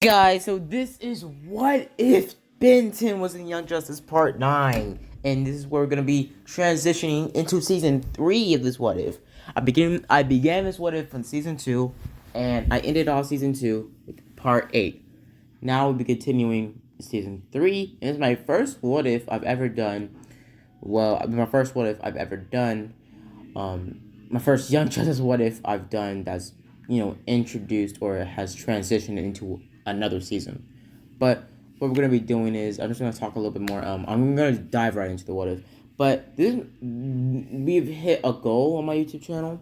Guys, so this is What If Ben 10 was in Young Justice Part 9. And this is where we're going to be transitioning into Season 3 of this What If. I began this What If in Season 2, and I ended off Season 2 with Part 8. Now we'll be continuing Season 3, and it's my first What If I've ever done. Well, my first What If I've ever done. My first Young Justice What If I've done that's, introduced or has transitioned into another season. But what we're gonna be doing is I'm just gonna talk a little bit more. I'm gonna dive right into the what if. But we've hit a goal on my YouTube channel.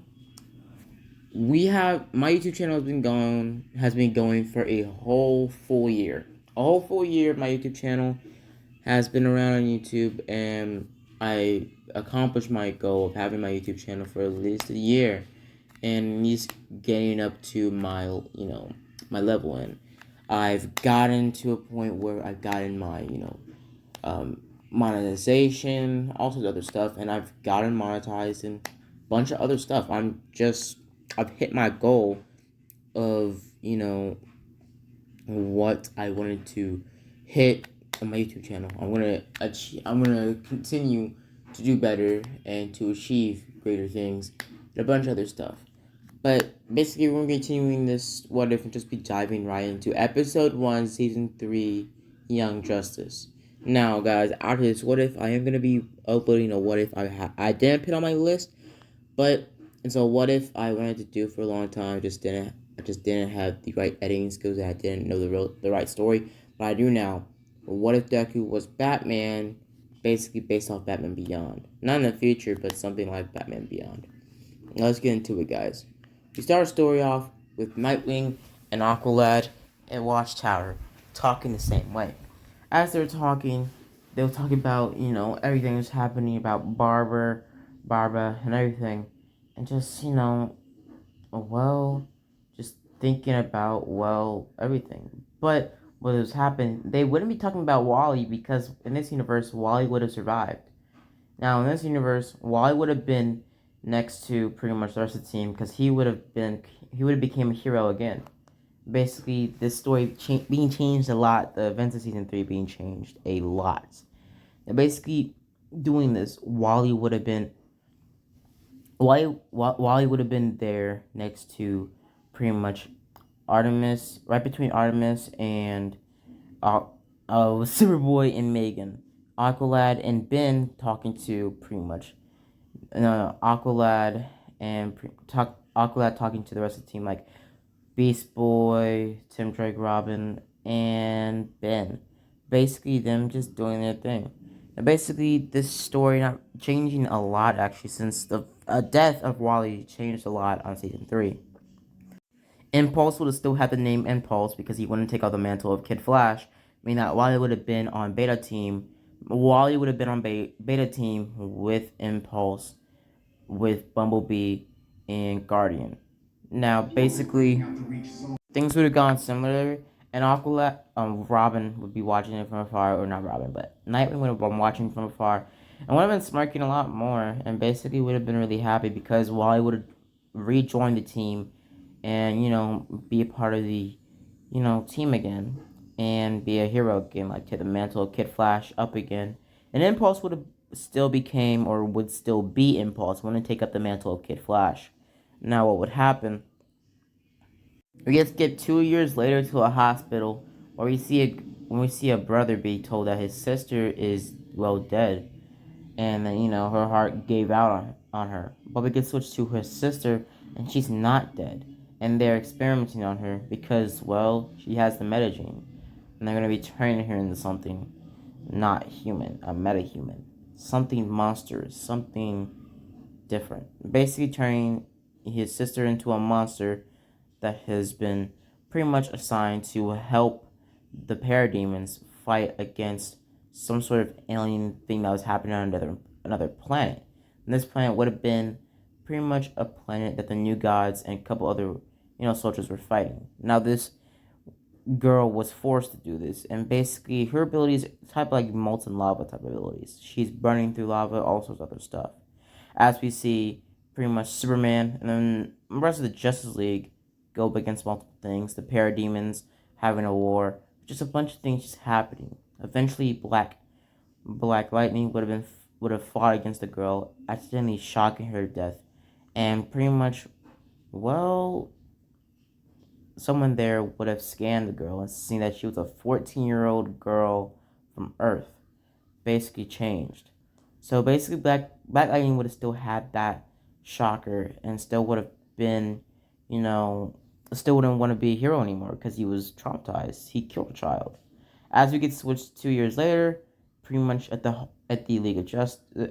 My YouTube channel has been going for a whole full year. A whole full year. My YouTube channel has been around on YouTube, and I accomplished my goal of having my YouTube channel for at least a year, and he's getting up to my level. And I've gotten to a point where I've gotten my monetization, all sorts of other stuff, and I've gotten monetized and a bunch of other stuff. I've hit my goal of what I wanted to hit on my YouTube channel. I'm gonna continue to do better and to achieve greater things and a bunch of other stuff. But basically, we're continuing this what if and just be diving right into episode 1, season 3, Young Justice. Now, guys, after this what if, I am gonna be uploading a what if I didn't put on my list, but it's a what if I wanted to do for a long time. I just didn't have the right editing skills, and I didn't know the right story. But I do now. What if Deku was Batman, basically based off Batman Beyond? Not in the future, but something like Batman Beyond. Now let's get into it, guys. We start our story off with Nightwing and Aqualad and Watchtower talking the same way. As they're talking, they were talking about, everything that's happening about Barbara, and everything. And just, just thinking about, everything. But what was happening, they wouldn't be talking about Wally because in this universe, Wally would have survived. Now, in this universe, Wally would have been next to pretty much the rest of the team because he would have became a hero again. Basically, this story being changed a lot. The events of season 3 being changed a lot. And basically, doing this, Wally would have been there next to pretty much Artemis, right between Artemis and Superboy and Megan. Aqualad and Ben talking to pretty much Aqualad talking to the rest of the team, like Beast Boy, Tim Drake, Robin, and Ben. Basically, them just doing their thing. And basically, this story not changing a lot actually, since the death of Wally changed a lot on season 3. Impulse would have still had the name Impulse because he wouldn't take out the mantle of Kid Flash, meaning that Wally would have been on Beta Team. Wally would have been on Beta Team with Impulse, with Bumblebee and Guardian. Now, basically, things would have gone similar, and Robin would be watching it from afar, or not Robin, but Nightwing would have been watching from afar, and would have been smirking a lot more, and basically would have been really happy because Wally would have rejoined the team, and be a part of the, team again, and be a hero again, like take the mantle of Kid Flash up again, and Impulse would have still became or would still be Impulse, wouldn't take up the mantle of Kid Flash. Now what would happen? We get skip 2 years later to a hospital where when we see a brother be told that his sister is dead, and then her heart gave out on her. But we get switched to her sister, and she's not dead, and they're experimenting on her because she has the metagene, and they're gonna be turning her into something not human, a metahuman, something monstrous, something different. Basically turning his sister into a monster that has been pretty much assigned to help the parademons fight against some sort of alien thing that was happening on another planet. And this planet would have been pretty much a planet that the New Gods and a couple other, soldiers were fighting. Now this girl was forced to do this, and basically her abilities type like molten lava type abilities. She's burning through lava, all sorts of other stuff. As we see pretty much Superman and then the rest of the Justice League go up against multiple things. The parademons having a war, just a bunch of things just happening. Eventually, Black Lightning would have fought against the girl, accidentally shocking her to death, and pretty much, well, someone there would have scanned the girl and seen that she was a 14-year-old girl from Earth, basically changed. So basically, Black Lightning would have still had that shocker and still would have been, you know, still wouldn't want to be a hero anymore because he was traumatized. He killed a child. As we get switched 2 years later, pretty much at the League of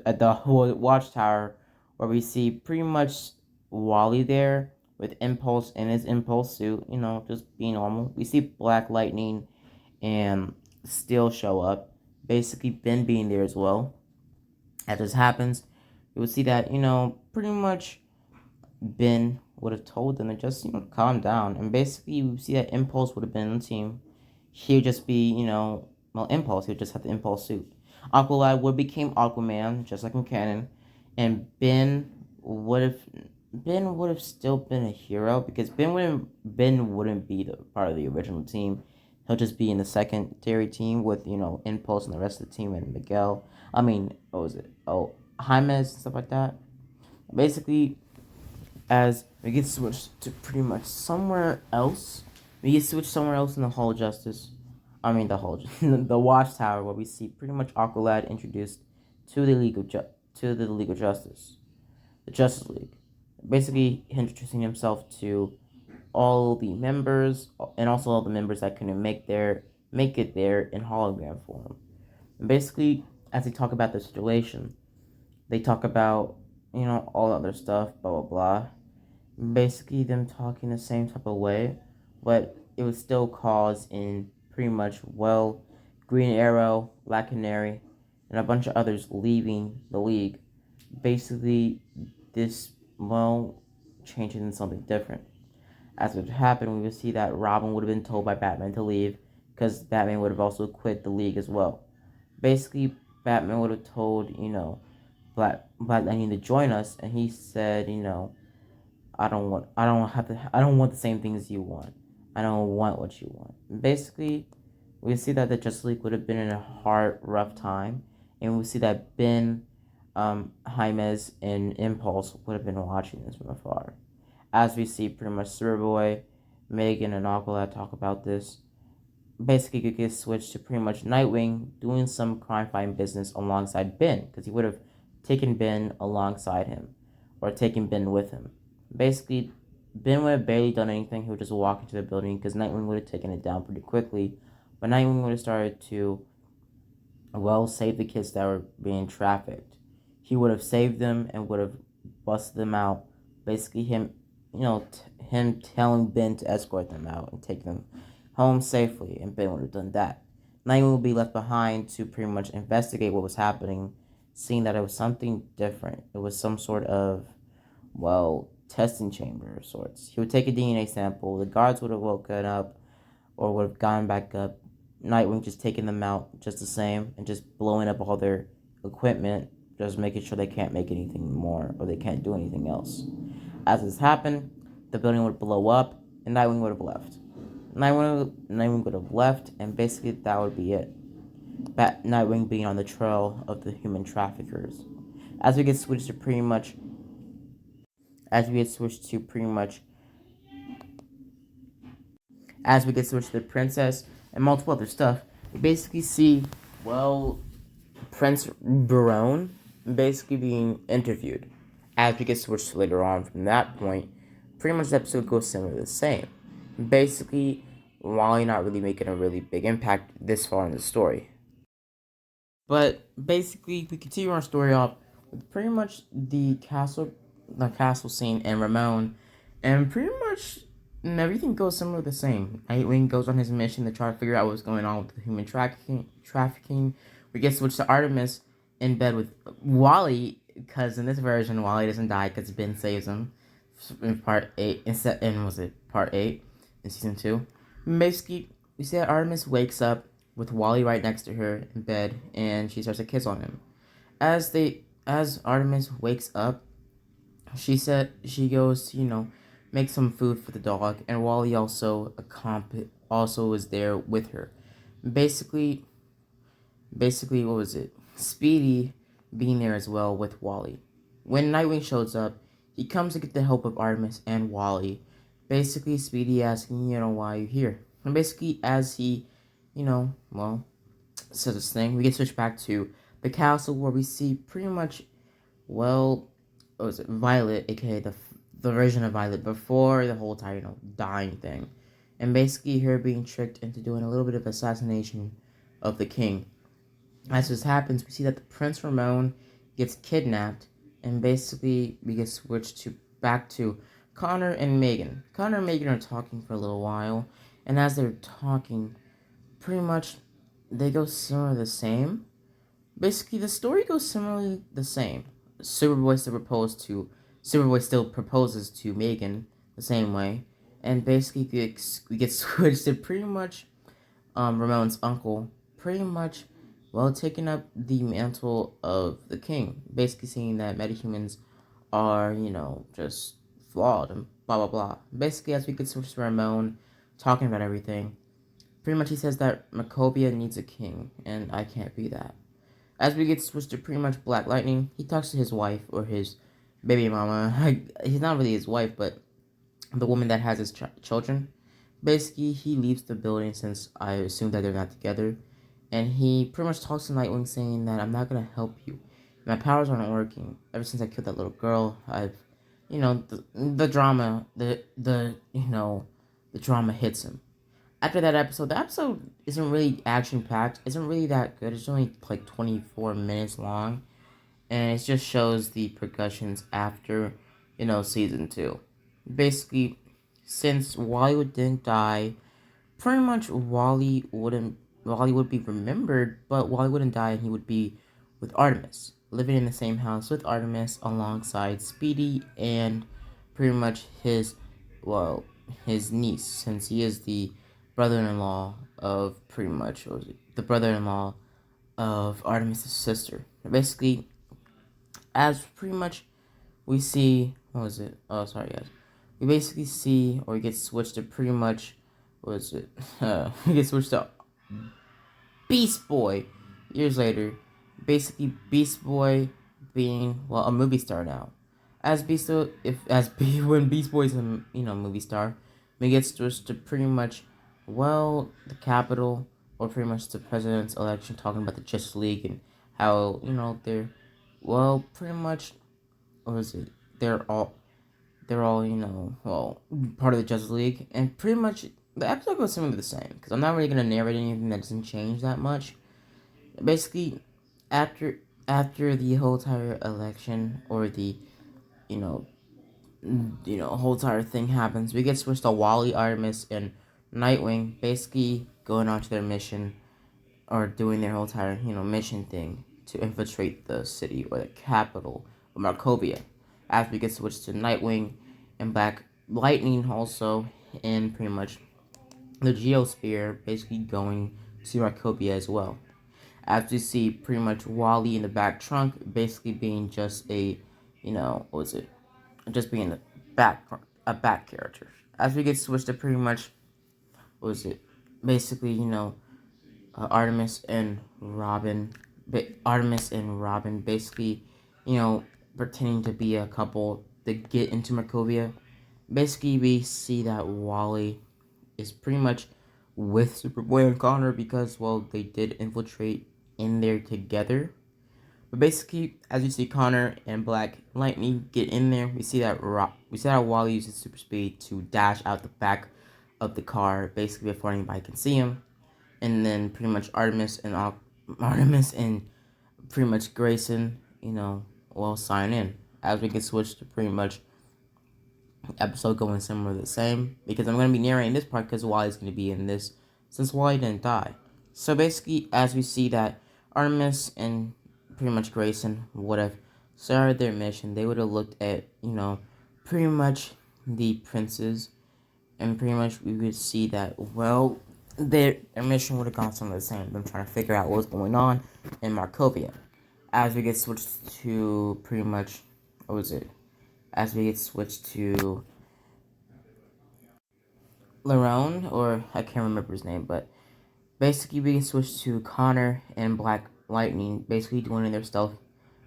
at the Watchtower, where we see pretty much Wally there with Impulse in his Impulse suit, just being normal. We see Black Lightning and Steel show up, basically Ben being there as well. As this happens, you will see that pretty much Ben would have told them to just calm down, and basically you see that Impulse would have been on the team. He would just be Impulse. He would just have the Impulse suit. Aqualad would became Aquaman, just like in canon, and would have Ben would have still been a hero because Ben wouldn't be the part of the original team. He'll just be in the secondary team with Impulse and the rest of the team and Miguel. I mean, what was it? Oh, Jaime and stuff like that. Basically, as we get switched to pretty much somewhere else. We get switched somewhere else in the Hall of Justice. I mean the the Watchtower, where we see pretty much Aqualad introduced to the League of Justice, the Justice League. Basically, introducing himself to all the members and also all the members that couldn't make it there in hologram form. And basically, as they talk about the situation, they talk about all other stuff, blah blah blah. Basically, them talking the same type of way, but it would still cause in pretty much Green Arrow, Black Canary, and a bunch of others leaving the league. Basically, this changing into something different. As it happened, we would see that Robin would have been told by Batman to leave because Batman would have also quit the league as well. Basically, Batman would have told Black Lightning to join us, and he said I don't want the same things you want. I don't want what you want. Basically, we see that the Justice League would have been in a hard, rough time, and we see that Ben, Jaimes, and Impulse would have been watching this from afar. As we see pretty much Superboy, Megan, and Aqualad talk about this, basically could get switched to pretty much Nightwing doing some crime fighting business alongside Ben, because he would have taken Ben alongside him, or taken Ben with him. Basically, Ben would have barely done anything. He would just walk into the building because Nightwing would have taken it down pretty quickly. But Nightwing would have started to, save the kids that were being trafficked. He would have saved them and would have busted them out. Basically, him telling Ben to escort them out and take them home safely, and Ben would have done that. Nightwing would be left behind to pretty much investigate what was happening, seeing that it was something different. It was some sort of, testing chamber of sorts. He would take a DNA sample. The guards would have woken up or would have gone back up. Nightwing just taking them out just the same and just blowing up all their equipment, just making sure they can't make anything more or they can't do anything else. As this happened, the building would blow up and Nightwing would have left. Nightwing would have left, and basically that would be it. Nightwing being on the trail of the human traffickers. As we get switched to pretty much as we get switched to the princess and multiple other stuff, we basically see, Prince Barone basically being interviewed. As we get switched later on from that point, pretty much the episode goes similar to the same. Basically, Wally not really making a really big impact this far in the story. But basically, we continue our story off with pretty much the castle scene and Ramon, and pretty much everything goes similar the same. Nightwing goes on his mission to try to figure out what's going on with the human trafficking. We get switched to Artemis in bed with Wally, because in this version, Wally doesn't die because Ben saves him in part 8, was it part 8 in season 2? Basically, we see that Artemis wakes up with Wally right next to her in bed, and she starts to kiss on him. As Artemis wakes up, she goes to, make some food for the dog, and Wally also also was there with her. Basically, basically, what was it? Speedy being there as well with Wally. When Nightwing shows up, he comes to get the help of Artemis and Wally. Basically, Speedy asking, why are you here? And basically, as he, says this thing, we get switched back to the castle where we see pretty much, well, what was it? Violet, aka the version of Violet before the whole entire, dying thing. And basically, her being tricked into doing a little bit of assassination of the king. As this happens, we see that the Prince Ramon gets kidnapped, and basically we get switched to back to Connor and Megan. Connor and Megan are talking for a little while, and as they're talking, pretty much they go similar the same. Basically, the story goes similarly the same. Superboy still proposes to Megan the same way, and basically we get switched to pretty much Ramon's uncle, pretty much, taking up the mantle of the king, basically saying that metahumans are, just flawed and blah blah blah. Basically, as we get switch to Ramon, talking about everything, pretty much he says that Macovia needs a king, and I can't be that. As we get switched to pretty much Black Lightning, he talks to his wife, or his baby mama. He's not really his wife, but the woman that has his children. Basically, he leaves the building since I assume that they're not together. And he pretty much talks to Nightwing saying that I'm not going to help you. My powers aren't working. Ever since I killed that little girl, I've, the drama, the drama hits him. After that episode, the episode isn't really action-packed, isn't really that good. It's only like 24 minutes long. And it just shows the progressions after, season 2. Basically, since Wally didn't die, pretty much Wally would be remembered, but Wally wouldn't die and he would be with Artemis, living in the same house with Artemis alongside Speedy and pretty much his niece, since he is the brother-in-law of pretty much the brother-in-law of Artemis' sister. Basically, as pretty much we see, what was it? Oh, sorry guys. We basically see, or we get switched to pretty much, what was it? We get switched to Beast Boy years later. Basically, Beast Boy being, a movie star now. As Beast when Beast Boy's a movie star, we get switched to pretty much, the Capitol, or pretty much the president's election, talking about the Justice League and how they're, pretty much, what is it? They're all, part of the Justice League, and pretty much the episode goes similar to the same, because I'm not really going to narrate anything that doesn't change that much. Basically, after the whole entire election, or the, whole entire thing happens, we get switched to Wally, Artemis, and Nightwing, basically going on to their mission, or doing their whole entire, mission thing to infiltrate the city, or the capital of Markovia. As we get switched to Nightwing and Black Lightning also, and pretty much the Geosphere basically going to Markovia as well. As we see pretty much Wally in the back trunk basically being just a, what was it? Just being a back character. As we get switched to pretty much, what was it? Basically, Artemis and Robin. Artemis and Robin basically, pretending to be a couple to get into Markovia. Basically, we see that Wally is pretty much with Superboy and Connor because, they did infiltrate in there together. But basically, as you see Connor and Black Lightning get in there, we see that Wally uses super speed to dash out the back of the car, basically before anybody can see him. And then pretty much Artemis and pretty much Grayson, sign in. As we get switched to pretty much episode going similar the same, because I'm going to be narrating this part because Wally's going to be in this since Wally didn't die. So basically, as we see that Artemis and pretty much Grayson would have started their mission, they would have looked at, pretty much the princes, and pretty much we would see that, their mission would have gone somewhere the same, them trying to figure out what was going on in Markovia. As we get switched to pretty much, what was it? As we get switched to Larone, or I can't remember his name, but basically we can switch to Connor and Black Lightning, basically doing their stealth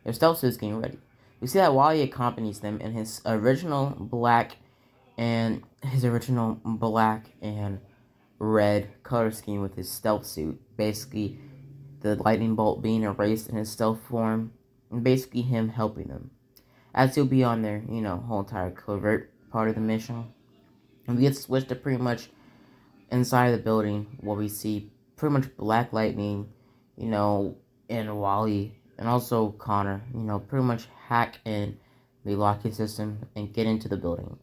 suits getting ready. We see that Wally accompanies them in his original black and red color scheme with his stealth suit. Basically, the lightning bolt being erased in his stealth form, and basically him helping them. As he'll be on their, whole entire covert part of the mission. And we get switched to pretty much inside the building where we see pretty much Black Lightning, you know, and Wally, and also Connor, pretty much hack in the locking system and get into the building.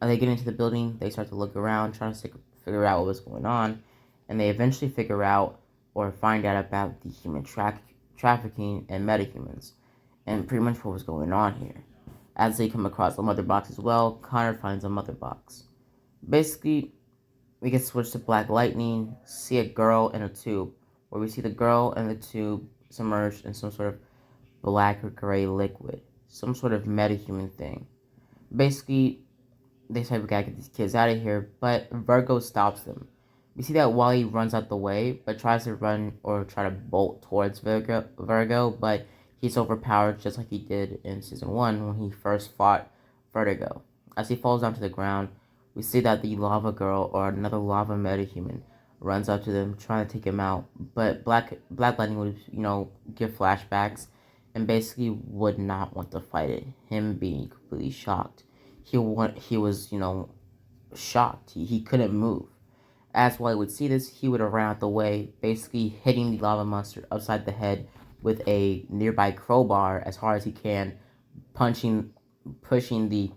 As they get into the building, they start to look around, trying to figure out what was going on, and they eventually figure out or find out about the trafficking and metahumans, and pretty much what was going on here. As they come across a mother box as well, Connor finds a mother box. Basically, we get switched to Black Lightning, see a girl in a tube, where we see the girl and the tube submerged in some sort of black or gray liquid, some sort of metahuman thing. Basically, they say we gotta get these kids out of here, but Virgo stops them. We see that Wally runs out the way, but tries to run or try to bolt towards Virgo, but he's overpowered just like he did in Season 1 when he first fought Vertigo. As he falls down to the ground, we see that the Lava Girl or another Lava Metahuman runs up to them, trying to take him out, but Black Lightning would, give flashbacks and basically would not want to fight it, him being completely shocked. He was, shocked. He couldn't move. As Wally would see this, he would have ran out the way, basically hitting the lava monster upside the head with a nearby crowbar as hard as he can, pushing the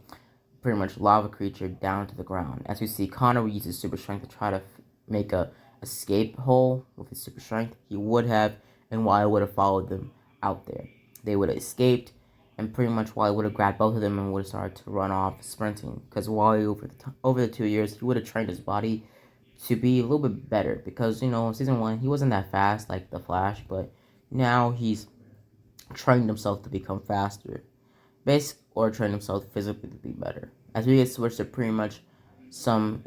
pretty much lava creature down to the ground. As we see, Connor would use his super strength to try to make a escape hole with his super strength. He would have, and Wally would have followed them out there. They would have escaped, and pretty much Wally would have grabbed both of them and would have started to run off sprinting. Because Wally, over the 2 years, he would have trained his body to be a little bit better. Because, in Season 1, he wasn't that fast like the Flash, but now he's trained himself to become faster. Or train himself physically to be better. As we get switched to pretty much some,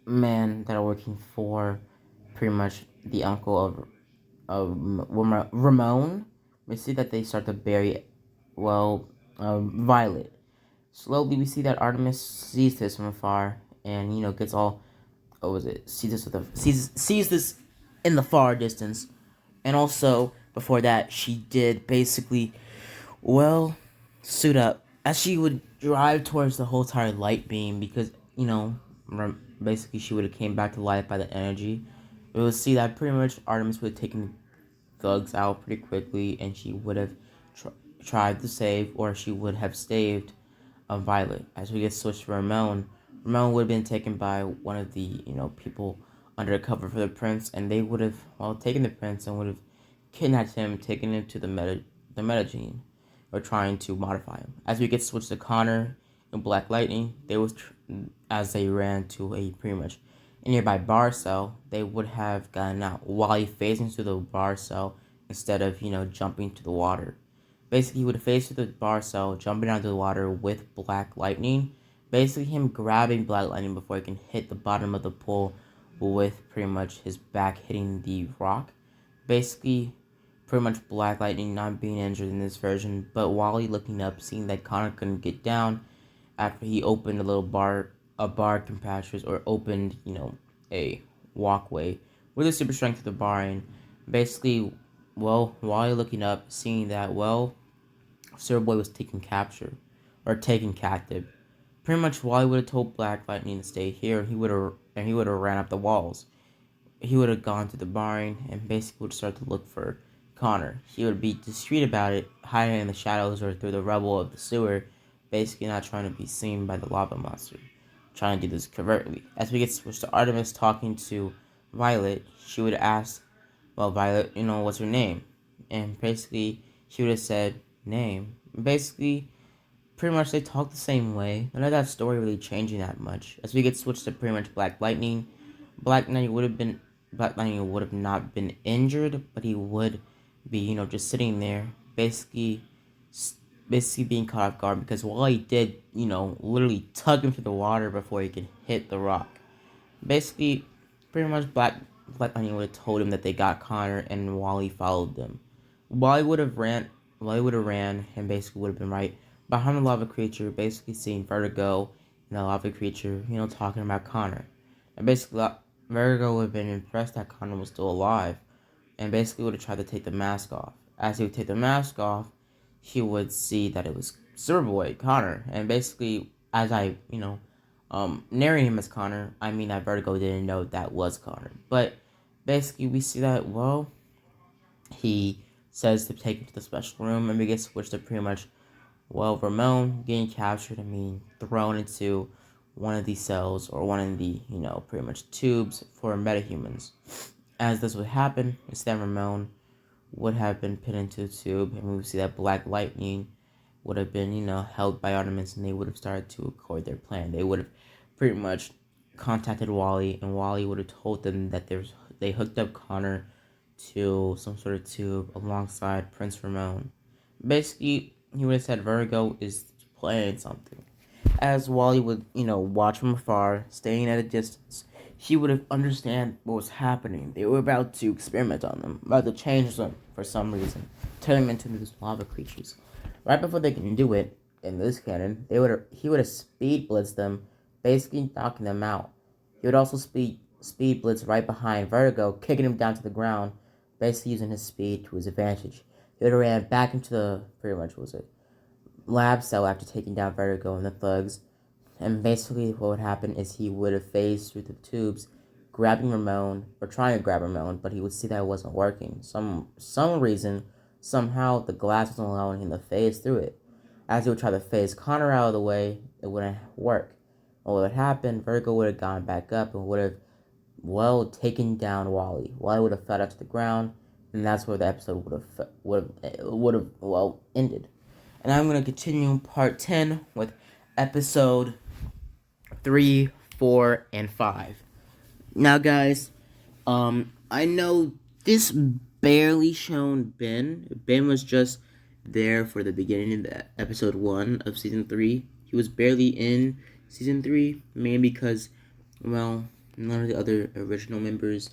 men that are working for pretty much the uncle of Ramon, we see that they start to bury, Violet. Slowly, we see that Artemis sees this from afar and, gets all, what was it, sees this in the far distance. And also, before that, she did basically, well, suit up as she would drive towards the whole entire light beam because basically she would have came back to life by the energy. We would see that pretty much Artemis would have taken thugs out pretty quickly, and she would have tried to save, or she would have saved Violet. As we get switched to Ramon, Ramon would have been taken by one of the people under cover for the prince, and they would have taken the prince and would have kidnapped him, taken him to the metagene, or trying to modify him. As we get switched to Connor and Black Lightning, as they ran to a pretty much a nearby bar cell, they would have gotten out while he phasing through the bar cell instead of jumping to the water. Basically, he would phase through the bar cell, jumping onto the water with Black Lightning. Basically, him grabbing Black Lightning before he can hit the bottom of the pool with pretty much his back hitting the rock. Basically, pretty much Black Lightning not being injured in this version, but Wally looking up, seeing that Connor couldn't get down after he opened a bar compasses, or opened, a walkway with a super strength to the bar, and basically, Wally looking up, seeing that, Boy was taken captive. Pretty much Wally would have told Black Lightning to stay here, and he would have ran up the walls. He would have gone to the barn and basically would start to look for Connor. He would be discreet about it, hiding in the shadows or through the rubble of the sewer, basically not trying to be seen by the lava monster, trying to do this covertly. As we get switched to Artemis talking to Violet, she would ask, Violet, what's her name? And basically, she would have said, name. Basically, pretty much they talk the same way. None of that story really changing that much. As we get switched to pretty much Black Lightning, Black Lightning would have not been injured, but he would be, just sitting there, basically being caught off guard because while he did, literally tug him to the water before he could hit the rock. Basically, pretty much Black Onion would have told him that they got Connor, and Wally followed them. Wally would have ran. Wally would have ran, and basically would have been right behind the lava creature, basically seeing Vertigo and the lava creature, talking about Connor. And basically, Vertigo would have been impressed that Connor was still alive, and basically would have tried to take the mask off. As he would take the mask off, he would see that it was Superboy Connor, and basically, as I narrating him as Connor, I mean that Vertigo didn't know that was Connor. But basically, we see that, well, he says to take him to the special room, and we get switched to pretty much, well, Ramon getting captured, thrown into one of these cells, or one of the, pretty much tubes for metahumans. As this would happen, instead Ramon would have been put into a tube, and we would see that Black Lightning would have been, held by Artemis, and they would have started to accord their plan. They would have pretty much contacted Wally, and Wally would have told them that they hooked up Connor to some sort of tube alongside Prince Ramon. Basically, he would have said Virgo is playing something. As Wally would, watch from afar, staying at a distance, he would have understand what was happening. They were about to experiment on them, about to change them for some reason, turn them into these lava creatures. Right before they can do it, in this canon, he would have speed blitzed them, basically knocking them out. He would also speed blitz right behind Vertigo, kicking him down to the ground, basically using his speed to his advantage. He would have ran back into the, pretty much, lab cell after taking down Vertigo and the thugs. And basically what would happen is he would have phased through the tubes, grabbing Ramon, or trying to grab Ramon, but he would see that it wasn't working. Some reason, somehow, the glass wasn't allowing him to phase through it. As he would try to phase Connor out of the way, it wouldn't work. What would happen, Vertigo would have gone back up and would have, well, taken down Wally. Wally would have fell to the ground, and that's where the episode would have well, ended. And I'm going to continue part 10 with episode 3, 4, and 5. Now, guys, I know this barely shown Ben. Ben was just there for the beginning of the episode 1 of season 3. He was barely in season 3, mainly because, well, none of the other original members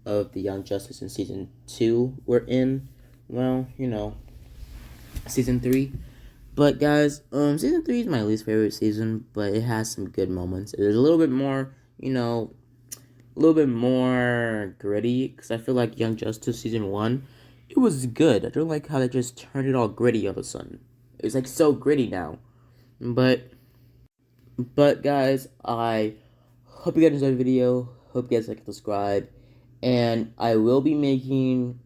of the Young Justice in season 2 were in, well, season 3. But guys, season 3 is my least favorite season, but it has some good moments. There's a little bit more, a little bit more gritty, because I feel like Young Justice season 1, it was good. I don't like how they just turned it all gritty all of a sudden. It's like so gritty now. But guys, I hope you guys enjoyed the video. Hope you guys like and subscribe. And I will be making,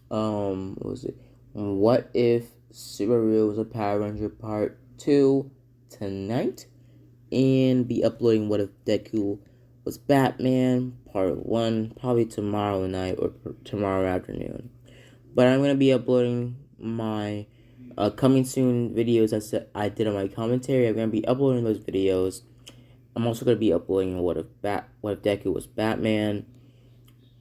what if Subaru was a Power Ranger Part 2 tonight, and be uploading What If Deku was Batman Part 1 probably tomorrow night or tomorrow afternoon. But I'm going to be uploading my coming soon videos I did on my commentary. I'm going to be uploading those videos. I'm also going to be uploading What If Deku was Batman.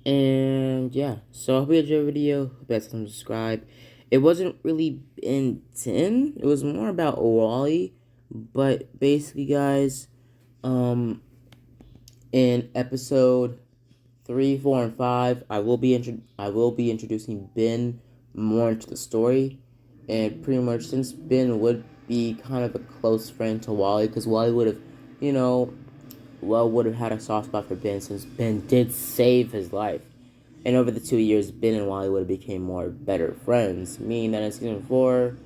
And yeah, so I hope you enjoyed the video. Hope you guys subscribe. It wasn't really Ben 10. It was more about Wally. But basically, guys, in episode 3, 4, and 5, I will be introducing Ben more into the story. And pretty much, since Ben would be kind of a close friend to Wally, because Wally would have, would have had a soft spot for Ben, since Ben did save his life. And over the 2 years, Ben and Wally would have became better friends. Meaning that in season 4,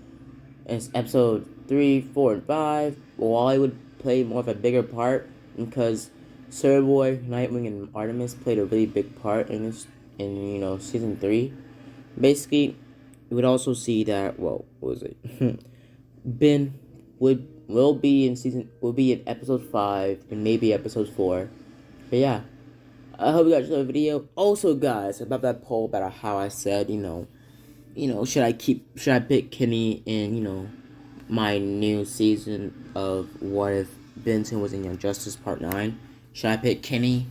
in episode 3, 4, and 5, Wally would play more of a bigger part, because Superboy, Nightwing, and Artemis played a really big part in season 3. Basically, you would also see that, well, what was it? Ben will be in episode 5 and maybe episode 4. But yeah, I hope you guys enjoyed the video. Also, guys, about that poll about how I said, should I pick Kenny in, my new season of What If Ben10 was in Young Justice Part 9? Should I pick Kenny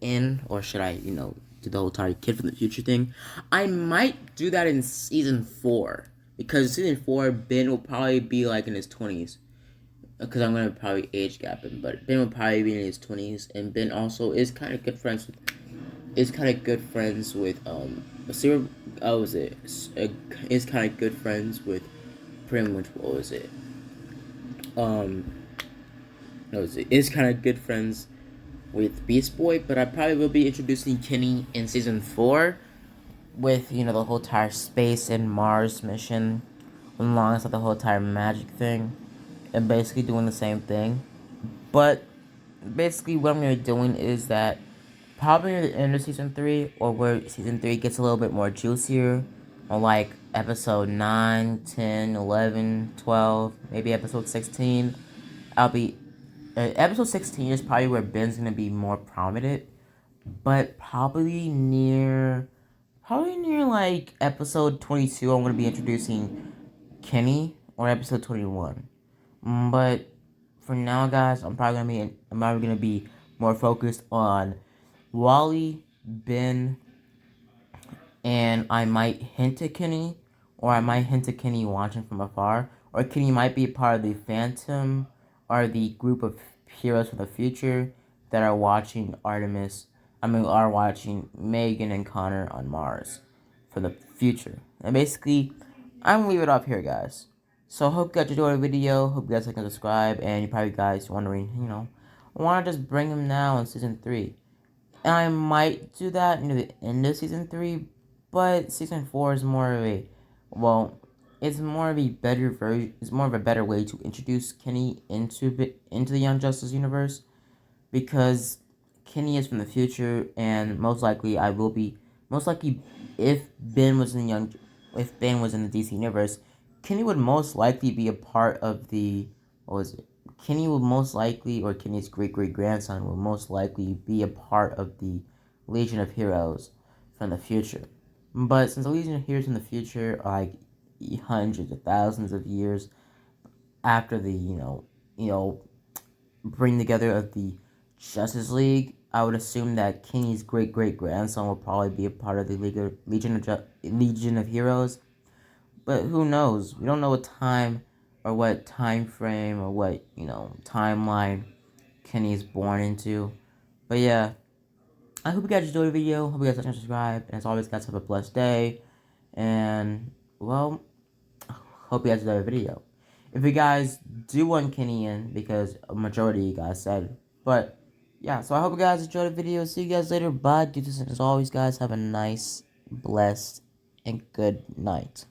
in, or should I, do the whole entire Kid from the Future thing? I might do that in season 4, because season 4, Ben will probably be, in his 20s. because I'm gonna probably age gap him, but Ben would probably be in his 20s, and Ben also is kind of good friends with Sarah, was it is kind of good friends with pretty much what was it what was it is kind of good friends with Beast Boy, but I probably will be introducing Kenny in season 4 with, the whole entire space and Mars mission, alongside the whole entire magic thing, and basically doing the same thing. But basically, what I'm gonna be doing is that probably near the end of season 3, or where season 3 gets a little bit more juicier, or like episode 9, 10, 11, 12, maybe episode 16. I'll be episode 16 is probably where Ben's gonna be more prominent, but probably near like episode 22, I'm gonna be introducing Kenny, or episode 21. But for now, guys, I'm probably gonna be more focused on Wally, Ben, and I might hint at Kenny, or I might hint at Kenny watching from afar, or Kenny might be a part of the Phantom, or the group of heroes from the future that are watching are watching Megan and Connor on Mars for the future. And basically, I'm gonna leave it off here, guys. So hope you guys enjoyed the video. Hope you guys like and subscribe. And you probably guys wondering, why not just bring him now in season 3? And I might do that near the end of season 3, but season 4 is more of a, well, it's more of a better version. It's more of a better way to introduce Kenny into the Young Justice universe, because Kenny is from the future, and most likely, if Ben was in the DC universe, Kenny would most likely be a part of the, what was it? Kenny would most likely, or Kenny's great great grandson would most likely be a part of the Legion of Heroes from the future. But since the Legion of Heroes in the future are like hundreds of thousands of years after the bring together of the Justice League, I would assume that Kenny's great great grandson will probably be a part of the Legion of Heroes. But who knows? We don't know what time frame, or what timeline Kenny is born into. But yeah, I hope you guys enjoyed the video. Hope you guys like and subscribe. And as always, guys, have a blessed day. And well, hope you guys enjoyed the video. If you guys do want Kenny in, because a majority of you guys said, but yeah, so I hope you guys enjoyed the video. See you guys later. Bye. Do this, and as always, guys, have a nice, blessed, and good night.